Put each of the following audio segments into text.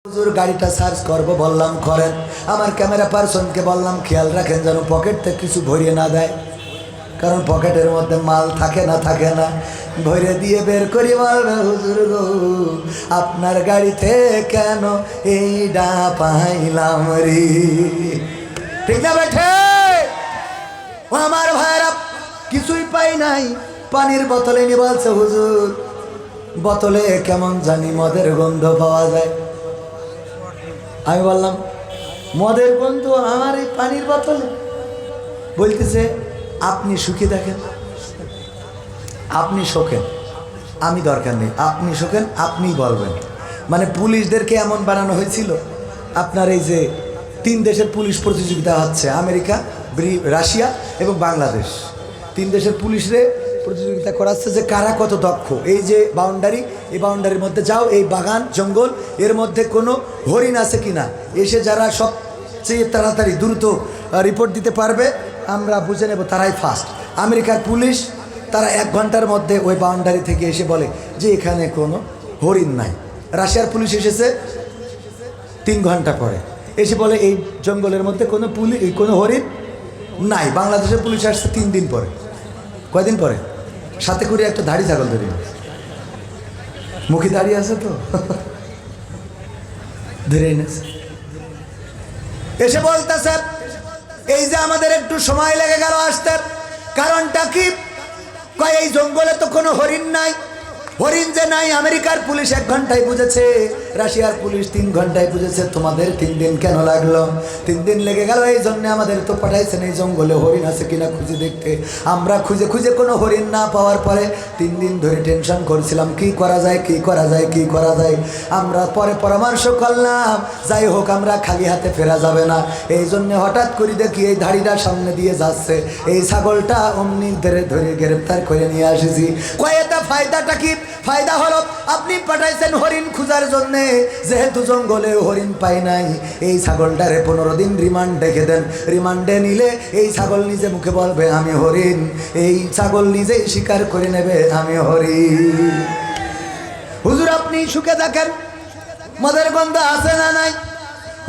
হুজুর গাড়িটা সার্চ করবো বললাম করেন। আমার ক্যামেরা পার্সনকে বললাম খেয়াল রাখেন যেন পকেট থেকে কিছু ভরিয়ে না দেয়, কারণ পকেটের মধ্যে মাল থাকে না ভরে দিয়ে বের করি বলবে হুজুর গো আপনার গাড়িতে কেন এইটা পাইলাম রে। ঠিক না বেঠে? ও আমার ভাইরা কিছুই পাই নাই, পানির বোতলে নিয়ে বলছে হুজুর বোতলে কেমন জানি মদের গন্ধ পাওয়া যায়। আমি বললাম মদের গন্ধ আমার এই পানির বোতলে? বলতেছে আপনি সুখী দেখেন, আপনি শোকেন, আমি দরকার নেই, আপনি শোকেন আপনিই বলবেন। মানে পুলিশদেরকে এমন বানানো হয়েছিল, আপনার এই যে 3 দেশের পুলিশ প্রতিযোগিতা হচ্ছে, আমেরিকা, রাশিয়া এবং বাংলাদেশ, 3 দেশের পুলিশরে প্রতিযোগিতা করাচ্ছে যে কারা কত দক্ষ। এই যে বাউন্ডারি, এই বাউন্ডারির মধ্যে যাও, এই বাগান জঙ্গল এর মধ্যে কোনো হরিণ আছে কিনা, এসে যারা সবচেয়ে তাড়াতাড়ি দ্রুত রিপোর্ট দিতে পারবে আমরা বুঝে নেব তারাই ফার্স্ট। আমেরিকার পুলিশ তারা 1 ঘন্টার মধ্যে ওই বাউন্ডারি থেকে এসে বলে যে এখানে কোনো হরিণ নাই। রাশিয়ার পুলিশ এসেছে 3 ঘন্টা পরে, এসে বলে এই জঙ্গলের মধ্যে কোনো হরিণ নাই। বাংলাদেশের পুলিশ আসছে 3 দিন পরে। কয়দিন পরে? সাথে করে একটা ধাড়ি ছাগল ধরে, মুখে দাঁড়িয়ে আছে তো ধরে এনেছে, এসে বলতেছে এই যে আমাদের একটু সময় লেগে গেল আসতে, কারণটা কি? কয় এই জঙ্গলে তো কোনো হরিণ নাই। হরিণ যে নাই আমেরিকার পুলিশ 1 ঘন্টায় বুঝেছে, রাশিয়ার পুলিশ 3 ঘন্টায় বুঝেছে। তোমাদের 3 দিন কেন লাগলো? 3 দিন লেগে গেল এই জন্য আমাদের তো পাঠাইছেন এই জঙ্গলে হরিণ আছে কিনা খুঁজে দেখতে। আমরা খুঁজে খুঁজে কোনো হরিণ না পাওয়ার পরে 3 দিন ধরে টেনশন করছিলাম কি করা যায় কি করা যায় কি করা যায়। আমরা পরে পরামর্শ করলাম যাই হোক আমরা খালি হাতে ফেরা যাবে না, এই জন্য হঠাৎ করে দেখি এই ধাড়িটা সামনে দিয়ে যাচ্ছে, এই ছাগলটা অমনি ধরে ধরে গ্রেপ্তার করে নিয়ে আসিছি। কয়েকটা ফায়দাটা কি? ফায়দা হলো আপনি পাঠাইছেন হরিণ খোঁজার জন্যে, যেহেতু জঙ্গলে হরিণ পাই নাই, এই ছাগলটারে 15 দিন রিমান্ড রেখে দেন। রিমান্ডে নিলে এই ছাগল নিজে মুখে বলবে আমি হরিণ, এই ছাগল নিজেই স্বীকার করে নেবে আমি হরিণ। হুজুর আপনি সুখে থাকেন, মদের গন্ধ আছে না নাই?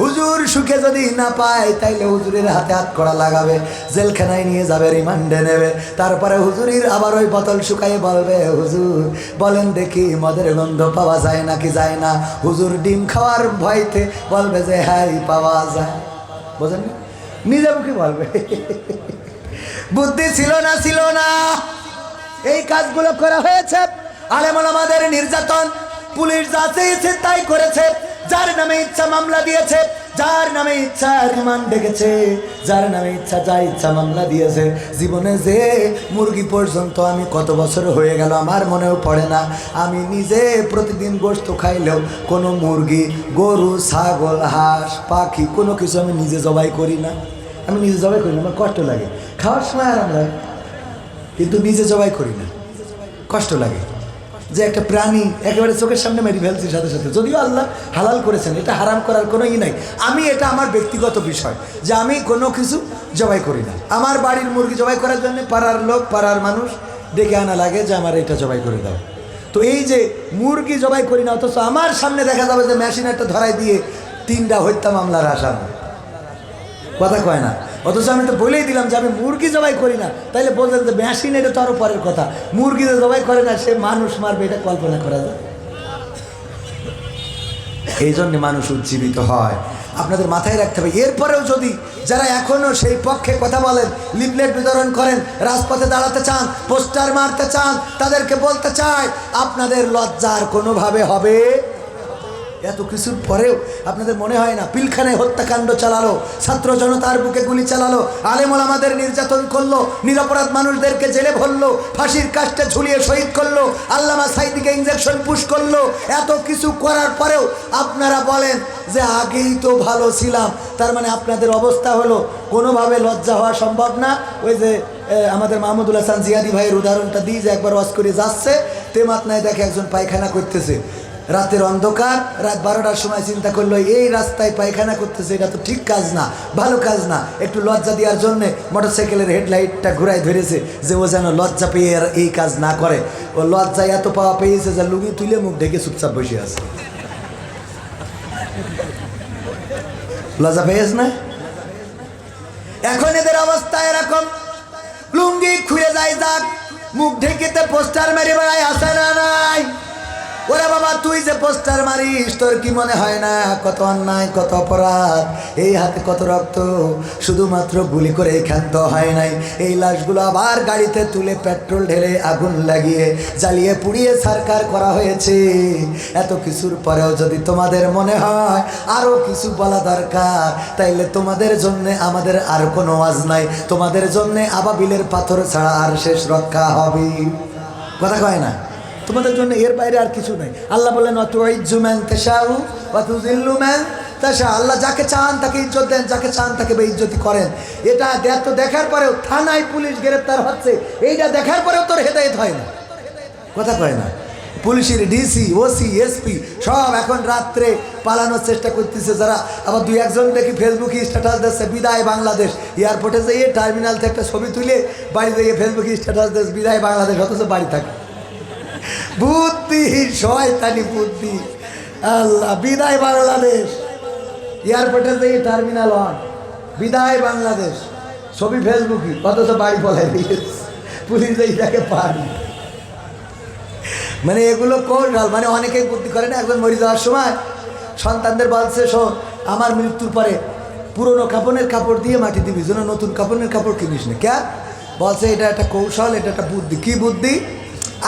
হুজুর সুখে যদি না পায় তাইলে হুজুরের হাতে হাত করা লাগাবে, জেলখানায় নিয়ে যাবে, রিমান্ডে নেবে। তারপরে হুজুরির আবার ওই বোতল শুকাই বলবে হুজুর বলেন দেখি মদের গন্ধ পাওয়া যায় নাকি যায় না। হুজুর ডিম খাওয়ার ভয়তে বলবে যে হ্যাঁ পাওয়া যায়। বোঝেন না? নিজে মুখে বলবে। বুদ্ধি ছিল না এই কাজগুলো করা হয়েছে। আলেম ওলামাদের নির্যাতন, পুলিশ যা চেয়েছে তাই করেছে, যার নামে ইচ্ছা মামলা দিয়েছে, যার নামে ইচ্ছা রিমান্ড ডেকেছে, যার নামে ইচ্ছা যা ইচ্ছা মামলা দিয়েছে। জীবনে যে মুরগি পর্যন্ত আমি কত বছর হয়ে গেল আমার মনেও পড়ে না, আমি নিজে প্রতিদিন গোশত খাইলেও কোনো মুরগি, গরু, ছাগল, হাঁস, পাখি কোনো কিছু আমি নিজে জবাই করি না। আমি নিজে জবাই করি না, আমার কষ্ট লাগে। খাওয়ার সময় আরাম লাগে কিন্তু নিজে জবাই করি না, কষ্ট লাগে যে একটা প্রাণী একেবারে চোখের সামনে মেরে ফেলছি সাথে সাথে। যদিও আল্লাহ হালাল করেছেন, এটা হারাম করার কোনো নাই। আমি এটা আমার ব্যক্তিগত বিষয় যে আমি কোনো কিছু জবাই করি না। আমার বাড়ির মুরগি জবাই করার জন্য পাড়ার লোক, পাড়ার মানুষ ডেকে আনা লাগে যে আমার এটা জবাই করে দাও। তো এই যে মুরগি জবাই করি না, অথচ আমার সামনে দেখা যাবে যে মেশিন একটা ধরাই দিয়ে 3টা হত্যা মামলার আসামি, কথা কয় না। অথচ আমি তো বলেই দিলাম যে আমি মুরগি জবাই করি না, তাইলে বলতেন যে মেশিন এটা তো আরও পরের কথা, মুরগি যে জবাই করে না সে মানুষ মারবে এটা কল্পনা করা যায়। এই জন্যে মানুষ উজ্জীবিত হয়, আপনাদের মাথায় রাখতে হবে। এরপরেও যদি যারা এখনও সেই পক্ষে কথা বলেন, লিফলেট বিতরণ করেন, রাজপথে দাঁড়াতে চান, পোস্টার মারতে চান, তাদেরকে বলতে চায় আপনাদের লজ্জার কোনোভাবে হবে। এত কিছুর পরেও আপনাদের মনে হয় না পিলখানায় হত্যাকাণ্ড চালালো, ছাত্র জনতার বুকে গুলি চালালো, আলেম ওলামাদের নির্যাতন করলো, নিরপরাধ মানুষদেরকে জেলে ভরলো, ফাঁসির কাস্টে ঝুলিয়ে শহীদ করলো, আল্লামা সাঈদীকে ইঞ্জেকশন পুশ করলো। এত কিছু করার পরেও আপনারা বলেন যে আগেই তো ভালো ছিলাম। তার মানে আপনাদের অবস্থা হলো কোনোভাবে লজ্জা হওয়া সম্ভব না। ওই যে আমাদের মাহমুদুল হাসান জিয়াদি ভাইয়ের উদাহরণটা দিই যে একবার ওয়াজ করে যাচ্ছে, তেমাতনায় দেখে একজন পায়খানা করতেছে, রাতের অন্ধকার, রাত 12টার সময় চিন্তা করলো এই রাস্তায় পায়খানা করতেছে, এটা তো ঠিক কাজ না, ভালো কাজ না। একটু লজ্জা দেওয়ার জন্যে মোটরসাইকেলের হেডলাইটটা ঘুরাই ধরেছে যে ও যেন লজ্জা পেয়ে আর এই কাজ না করে। ও লজ্জায় এত পাওয়া পেয়েছে যে লুঙ্গি তুলে মুখ ঢেকে চুপচাপ বসে আছে। লজ্জা পেয়েছ না? এখন এদের অবস্থা এরকম, লুঙ্গি খুলে যায়, যাক মুখ ঢেকেতে পোস্টার মেরে বেড়ায়, আসে না নাই? ওরে বাবা, তুই যে পোস্টার মারিস, তোর কি মনে হয় না কত অন্যায়, কত অপরাধ, এই হাতে কত রক্ত, শুধুমাত্র গুলি করে ক্ষান্ত হয় নাই, এই লাশগুলো আবার গাড়িতে তুলে পেট্রোল ঢেলে আগুন লাগিয়ে জ্বালিয়ে পুড়িয়ে ছারখার করা হয়েছে। এত কিছুর পরেও যদি তোমাদের মনে হয় আরও কিছু বলা দরকার, তাইলে তোমাদের জন্য আমাদের আর কোনো ওয়াজ নাই, তোমাদের জন্য আবাবিলের পাথর ছাড়া আর শেষ রক্ষা হবে। কথা কয় না? তোমাদের জন্য এর বাইরে আর কিছু নাই। আল্লাহ বললেন ওয়াতুইজ্জু মান তাশাউ ওয়া তুযিল্লু মান তাশা। আল্লাহ যাকে চান তাকে ইজ্জত দেন, যাকে চান তাকে বেইজ্জতি করেন। এটা এত দেখার পরেও থানায় পুলিশ গ্রেফতার হচ্ছে, এইটা দেখার পরেও তোর হেদায়েত হয় না। কথা কয় না? পুলিশের ডিসি, ওসি, এসপি সব এখন রাত্রে পালানোর চেষ্টা করতেছে যারা। আবার দুই একজন দেখি ফেসবুকে স্ট্যাটাস দিচ্ছে বিদায় বাংলাদেশ, এয়ারপোর্টে যেয়ে টার্মিনাল থেকে একটা ছবি তুলে বাড়ি যেয়ে ফেসবুকে স্ট্যাটাস দিচ্ছে বিদায় বাংলাদেশ, অথচ বাড়ি থাকে। বুদ্ধি, শয়তানি বুদ্ধি। আল্লাহ, বিদায় বাংলাদেশ, এয়ারপোর্টে যেয়ে টার্মিনাল 1 বিদায় বাংলাদেশ, ছবি ফেসবুকে, অথচ বাড়ি পলাই দিয়েছে পুলিশ, এইটাকে পারি। মানে এগুলো কৌশল, মানে অনেকেই বুদ্ধি করে না। একজন মরে যাওয়ার সময় সন্তানদের বলছে, শোন আমার মৃত্যুর পরে পুরনো কাপড়ের কাপড় দিয়ে মাটি দিবি, যেন নতুন কাপড়ের কাপড় কিনিস না। কে বলছে? এটা একটা কৌশল, এটা একটা বুদ্ধি। কি বুদ্ধি?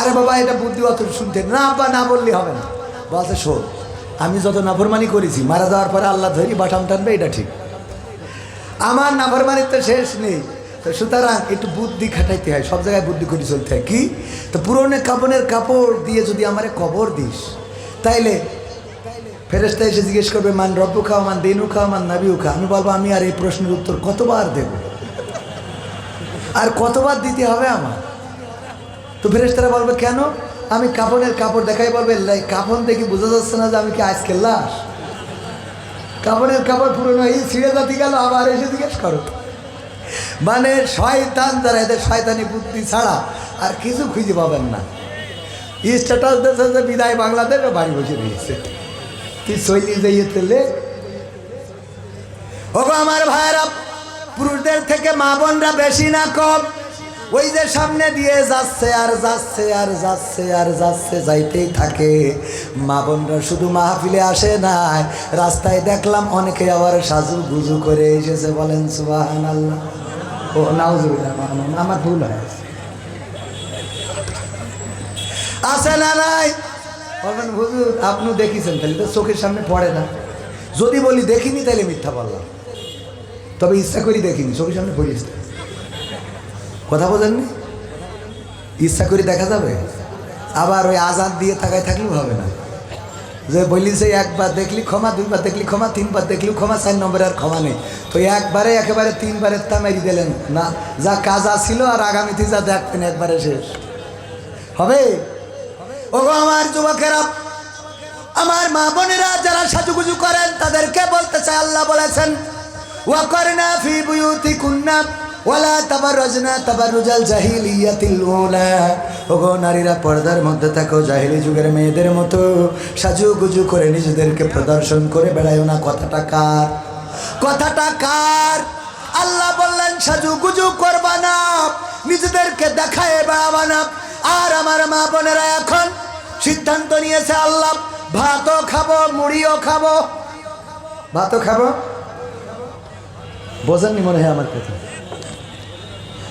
আরে বাবা, এটা বুদ্ধি অত শুনতে না, বা না বললে হবে না। বলছে, শোন আমি যত নাফরমানি করেছি, মারা যাওয়ার পরে আল্লাহ ধরি বাটাম টানবে, এটা ঠিক। আমার নাফরমানির তো শেষ নেই, তো সুতরাং একটু বুদ্ধি খাটাইতে হয়, সব জায়গায় বুদ্ধি করে চলতে হয়। কি? তো পুরনো কাপড়ের কাপড় দিয়ে যদি আমারে কবর দিস, তাইলে ফেরেশতা এসে জিজ্ঞেস করবে মান রব্বুকা মান দিনুকা মান নাবিউকা। আমি বলবো, আমি আর এই প্রশ্নের উত্তর কতবার দেব, আর কতবার দিতে হবে আমার? তো ফেরেশতারা বলবে, কেন? আমি কাফনের কাপড় দেখাই, বলবে কাফন দেখি বোঝা যাচ্ছে না যে আমি কি আজকের লাশ? কাপড়ের কাপড় পুরনো এই ছিঁড়ে জাতি গেল, আবার এসে জিজ্ঞেস করো। মানে শয়তান যারা, এদের শয়তানি বুদ্ধি ছাড়া আর কিছু খুঁজে পাবেন না। স্ট্যাটাস দিয়েছে যে বিদায় বাংলাদেশ, বাড়ি বসে রয়েছে, তুই শৈলী যাইয়ে তেলে। ওগো আমার ভাইয়েরা, পুরুষদের থেকে মা বোনরা বেশি না কম? ওই যে সামনে দিয়ে যাচ্ছে আর যাচ্ছে আর যাচ্ছে আর যাচ্ছে, যাইতেই থাকে। মা বোনরা শুধু মাহফিলে আসে না, রাস্তায় দেখলাম অনেকে আবার সাজু গুজু করে এসেছে। বলেন সুবহানাল্লাহ। ও নাউজুবিল্লাহ, আমার ভুল হয়েছে। আসে না নাই? বলবেন হুজুর আপনি দেখিছেন, তাহলে তো চোখের সামনে পড়ে না। যদি বলি দেখিনি তাহলে মিথ্যা বললাম, তবে ইচ্ছা করি দেখিনি, চোখের সামনে পড়িস। কথা বোঝেননি? ইচ্ছা করে দেখা যাবে? আবার ওই আজাদ দিয়ে তাকায় থাকলেও হবে না। যে বলি যে একবার দেখলি ক্ষমা, দুইবার দেখলি ক্ষমা, তিনবার দেখলেও ক্ষমা, 4 নম্বরে আর ক্ষমা নেই। তো একবারে একেবারে 3বারের তামারি দিলেন না, যা কাজ ছিল আর আগামীতে যা দেখতেন একবারে শেষ হবে। ওগো আমার যুবকেরা, আমার মা বোনেরা যারা সাজুগুজু করেন, তাদেরকে বলতে চাই, আল্লাহ বলেছেন ওয়াকরনা ফি বুয়ুতিকুন্না ওয়ালা তাবাররাজনা তাবাররুজাল জাহিলিয়াতিল উলা। ওগো নারীরা পর্দার মধ্যে থাকো, জাহিলি যুগের মেয়েদের মতো সাজুগুজু করে নিজেদেরকে প্রদর্শন করে বেড়ায়ও না। কথাটা কার? কথাটা কার? আল্লাহ বললেন সাজুগুজু করবা না, নিজেদেরকে দেখায় বেড়াবা না। আর আমার মা বোনেরা এখন সিদ্ধান্ত নিয়েছে, আল্লাহ ভাতও খাবো, মুড়িও খাবো। ভাতও খাবো, বোঝেননি মনে হয় আমার কথা।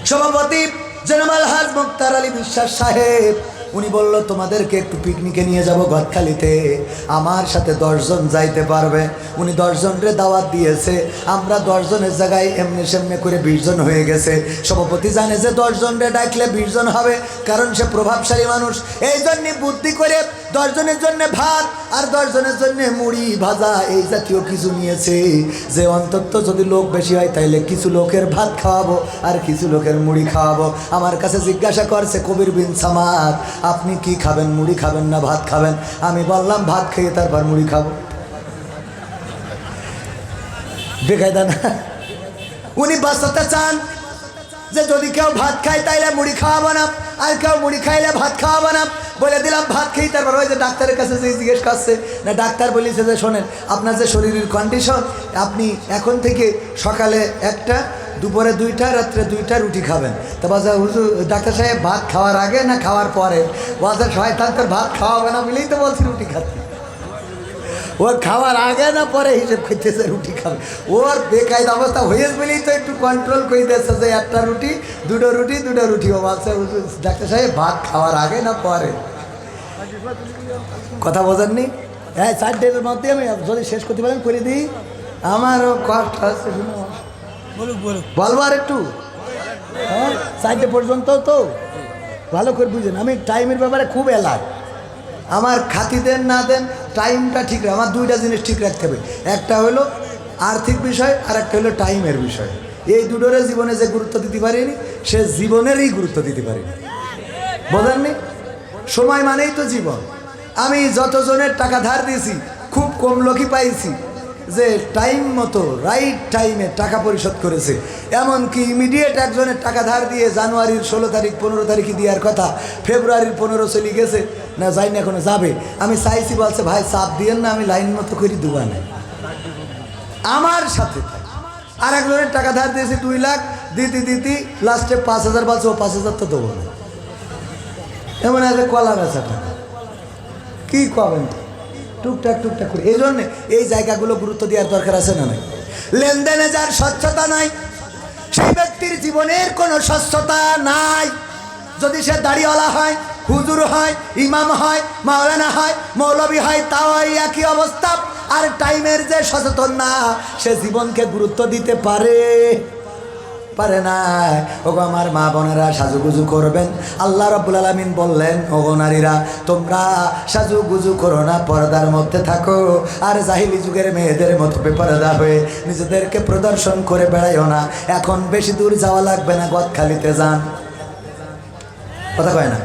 সভাপতি জনাব আলহাজ মুক্তার আলী বিশ্বাস সাহেব, উনি বলল তোমাদেরকে একটু পিকনিকে নিয়ে যাব গদখালিতে, আমার সাথে 10 জন যাইতে পারবে। উনি 10 জনরে দাওয়াত দিয়েছে, আমরা 10 জনের জায়গায় এমনি সেমনি করে 20 জন হয়ে গেছে। সভাপতি জানে যে 10 জনরে ডাকলে 20 জন হবে, কারণ সে প্রভাবশালী মানুষ। এই জন্যে বুদ্ধি করে 10 জনের জন্য ভাত আর 10 জনের জন্য মুড়ি ভাজা এই জাতীয় কিছু নিয়েছে, যে অন্তত যদি লোক বেশি হয় তাইলে কিছু লোকের ভাত খাওয়াবো আর কিছু লোকের মুড়ি খাওয়াবো। আমার কাছে জিজ্ঞাসা করছে কবির বিন সামাদ, আপনি কি খাবেন, মুড়ি খাবেন না ভাত খাবেন? আমি বললাম ভাত খেয়ে তারপর মুড়ি খাবো। বেকায়দা না? উনি বাঁচাতে চান যে যদি কেউ ভাত খায় তাইলে মুড়ি খাওয়াবো না, আর কেউ মুড়ি খাইলে ভাত খাওয়াবো না। বলে দিলাম ভাত খেয়ে। তারপর ওই যে ডাক্তারের কাছে যে জিজ্ঞেস করছে না, ডাক্তার বলেছে যে শোনেন আপনার যে শরীরের কন্ডিশন, আপনি এখন থেকে সকালে একটা, দুপুরে 2টা, রাত্রে 2টা রুটি খাবেন। তা বাজা হুজুর ডাক্তার সাহেব ভাত খাওয়ার আগে না খাওয়ার পরে? বাজার শয়তান তোর ভাত খাওয়াবে না বলেই তো বলছি রুটি খাতে। ওর খাওয়ার আগে না পরে হিসেব করতেছে রুটি খাবে। ওর বেকায়দা অবস্থা হয়েছে বলেই তো একটু কন্ট্রোল করে দিচ্ছে যে একটা রুটি, 2টো রুটি, 2টো রুটি। ও বলছে ডাক্তার সাহেব ভাত খাওয়ার আগে না পরে? কথা বোঝেননি? হ্যাঁ, 4 ডের মধ্যে আমি যদি শেষ করতে পারেন করে দিই। আমারও কষ্ট আছে, বলবো আর একটু। হ্যাঁ, 4টে পর্যন্ত তো ভালো করে বুঝেন। আমি টাইমের ব্যাপারে খুব এলার্ট। আমার খাতি দেন না দেন টাইমটা ঠিক রাখে। আমার 2টা জিনিস ঠিক রাখতে হবে, একটা হলো আর্থিক বিষয় আর একটা হলো টাইমের বিষয়। এই দুটোরে জীবনে যে গুরুত্ব দিতে পারিনি সে জীবনেরই গুরুত্ব দিতে পারিনি। বোঝেননি? সময় মানেই তো জীবন। আমি যতজনের টাকা ধার দিয়েছি খুব কম লোকই পাইছি যে টাইম মতো রাইট টাইমে টাকা পরিশোধ করেছে। এমনকি ইমিডিয়েট একজনের টাকা ধার দিয়ে জানুয়ারির 16 তারিখ 15 তারিখে দেওয়ার কথা, ফেব্রুয়ারির 15 চলে গেছে, না যাইনি এখনো যাবে। আমি চাইছি, বলছে ভাই চাপ দিয়েন না, আমি লাইন মতো করে দেওয়া নেই। আমার সাথে আর একজনের টাকা ধার দিয়েছি 2 লাখ, দিতে লাস্টে 5,000 বলছে, ও 5,000 তো দেবো না। এমন আছে কলা বেচা টাকা, কী করবেন টুকটাক করে। এই জন্যে এই জায়গাগুলো গুরুত্ব দেওয়ার দরকার আছে না? নাই লেনদেনে যার স্বচ্ছতা নাই সেই ব্যক্তির জীবনের কোনো স্বচ্ছতা নাই। যদি সে দাড়িওয়ালা হয়, হুজুর হয়, ইমাম হয়, মাওলানা হয়, মৌলবী হয়, তাও একই অবস্থা। আর টাইমের যে সচেতন না সে জীবনকে গুরুত্ব দিতে পারে না। ওগো আমার মা বোনেরা, সাজুগুজু করবেন। আল্লাহ রাব্বুল আলামিন বললেন, ওগো নারীরা তোমরা সাজুগুজু করো না, পর্দার মধ্যে থাকো। আর জাহিলি যুগের মেয়েদের মতো বেপরদা হয়ে নিজেদেরকে প্রদর্শন করে বেড়াইও না। এখন বেশি দূর যাওয়া লাগবে না, গদখালিতে যান। কথা কয় না?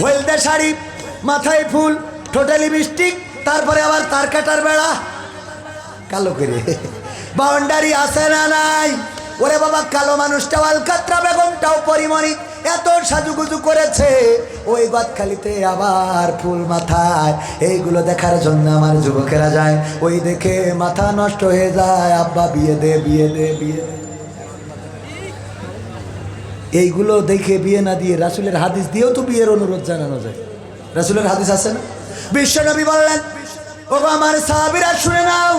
হলদে শাড়ি, মাথায় ফুল, ঠোঁটে লিপস্টিক, তারপরে আবার তার কাটার বেড়া কালো করে বাউন্ডারি আছে না নাই? ওরে বাবা, কালো মানুষটাও আলকাতরা বেগমটাও পরিমণি এত সাজুগুজু করেছে ওই গদখালিতে, আবার ফুল মাথায়। এইগুলো দেখার জন্য আমার যুবকেরা যায়, ওই দেখে মাথা নষ্ট হয়ে যায়। আব্বা বিয়ে দে, বিয়ে দে, বিয়ে দে। এইগুলো দেখে বিয়ে না দিয়ে রাসূলের হাদিস দিয়েও তো বিয়ের অনুরোধ জানানো যায়। রাসূলের হাদিস আছে না? বিশ্বনবী বললেন, ওগো আমার সাহাবীরা শুনে নাও,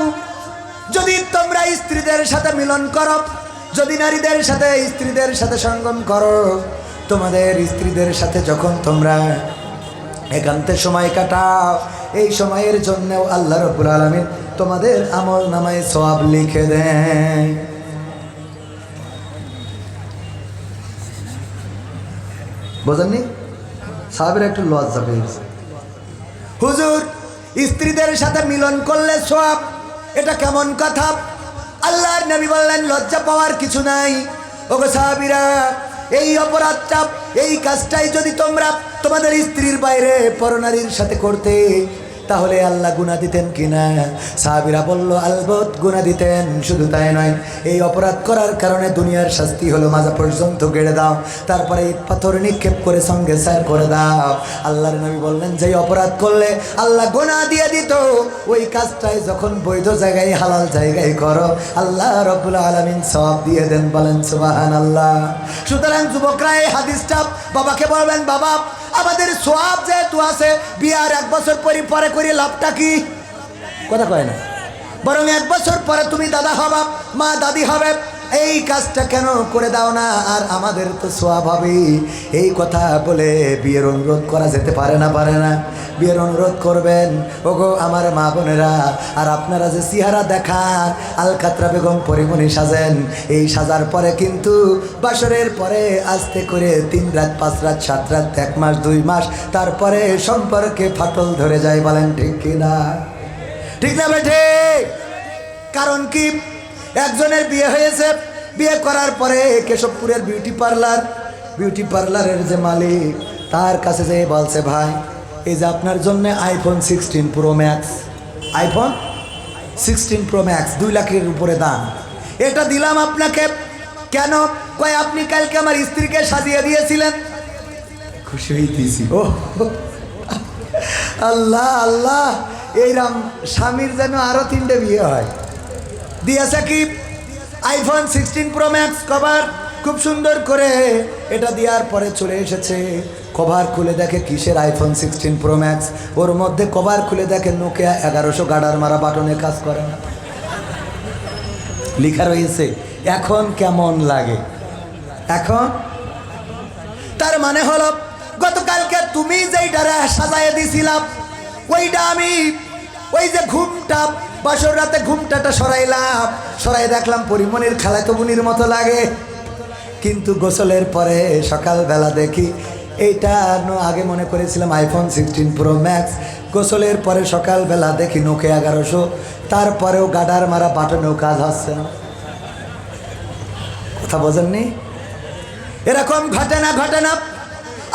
যদি তোমরা স্ত্রীদের সাথে মিলন করো, যদি নারীদের সাথে স্ত্রীদের সাথে সঙ্গম করো, তোমাদের স্ত্রীদের সাথে যখন তোমরা একান্তে সময় কাটাও, এই সময়ের জন্যও আল্লাহ রাব্বুল আলামিন তোমাদের আমল নামায় সওয়াব লিখে দেন। বোঝেননি? সাহাবীরা একটু লজ্জা পেয়েছে। হুজুর, স্ত্রীদের সাথে মিলন করলে সওয়াব, এটা কেমন কথা? আল্লাহর নবী বললেন, লজ্জা পাওয়ার কিছু নাই। ওগো সাহাবীরা, এই অপরাধটা, এই কাজটাই যদি তোমরা তোমাদের স্ত্রীর বাইরে পরনারীর সাথে করতে, তাহলে আল্লাহ গুনাহ দিতেন কিনা? সাহাবীরা বলল, আলবত গুনাহ দিতেন। শুধু তাই নয়, এই অপরাধ করার কারণে দুনিয়ার শাস্তি হলো মাজা পর্যন্ত গেড়ে দাও, তারপরে ইট পাথর নিক্ষেপ করে সঙ্গে সার করে দাও। আল্লাহর নবী বললেন, যেই অপরাধ করলে আল্লাহ গুনাহ দিয়ে দিত, ওই কাজটাই যখন বৈধ জায়গায়, হালাল জায়গায় করো, আল্লাহ রাব্বুল আলামিন সওয়াব দিয়ে দেন। বলেন সুবহানাল্লাহ। সুতরাং যুবকরা এই হাদিসটা বাবাকে বলবেন, বাবা আমাদের সওয়াব যেহেতু আছে, বিয়ার 1 বছর পরে করে লাভটা কি? কথা কয় না? বরং 1 বছর পরে তুমি দাদা হবা, মা দাদি হবে, এই কাজটা কেন করে দাও না? আর আমাদের তো সওয়াব হবে। এই কথা বলে বিয়ের অনুরোধ করা যেতে পারে না? পারে না? বিয়ের অনুরোধ করবেন। ওগো আমার মা বোনেরা, আর আপনারা যে চেহারা দেখান, আলকাতরা বেগম পরিমণি সাজেন, এই সাজার পরে কিন্তু বাসরের পরে আস্তে করে 3 রাত 5 রাত 7 রাত 1 মাস 2 মাস, তারপরে সম্পর্কে ফাটল ধরে যায়। বলেন ঠিক কিনা? ঠিক না বেঠে? কারণ কি? একজনের বিয়ে হয়েছে, বিয়ে করার পরে কেশবপুরের বিউটি পার্লারের যে মালিক, তার কাছে যেয়ে বলছে, ভাই এই যে আপনার জন্য iPhone 16 pro max, iPhone 16 pro max 2 লাখের উপরে দাম, এটা দিলাম আপনাকে। কেন? কয় আপনি কালকে আমার স্ত্রীকে সাজিয়ে দিয়েছিলেন। খুশি হইতেছি। ও আল্লাহ আল্লাহ, এইরাম স্বামীর যেন আরো 3টে বিয়ে হয়। দিয়েছে কি আইফোন 16 প্রো ম্যাক্স কভার, খুব সুন্দর করে এটা দেওয়ার পরে চলে এসেছে। কভার খুলে দেখে কিসের আইফোন 16 প্রো ম্যাক্স, ওর মধ্যে কভার খুলে দেখে নোকিয়া 1100 গাডার মারা বাটনে কাজ করে না, লেখা রয়েছে এখন কেমন লাগে। এখন তার মানে হলো গতকালকে তুমি যেইটারে সাজায় দিছিলাম ওইটা আমি ওই যে ঘুমটা বাসর রাতে ঘুমটাটা সরাইলাম, সরাই দেখলাম পরিমণির খালাতো বোনের মতো লাগে। কিন্তু গোসলের পরে সকালবেলা দেখি এইটা আগে মনে করেছিলাম আইফোন 16 প্রো ম্যাক্স, গোসলের পরে সকালবেলা দেখি নোকিয়া 1100, তারপরেও গাডার মারা বাটনেও কাজ হচ্ছে না। কথা বোঝেননি? এরকম ঘটনা ঘটনা।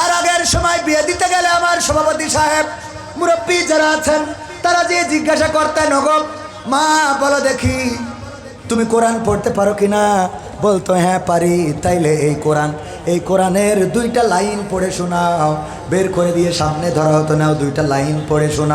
আর আগের সময় বিয়ে দিতে গেলে আমার সভাপতি সাহেব মুরব্বী যারা আছেন তারা যে জিজ্ঞাসা করতেন, ওগো মা বলো দেখি তুমি কোরআন পড়তে পারো কিনা? বলতো হ্যাঁ পারি। তাইলে এই কোরআনের 2টা লাইন পড়ে শোনাও। বের করে দিয়ে সামনে ধরা হতো, নাও 2টা লাইন পড়ে শোনাও।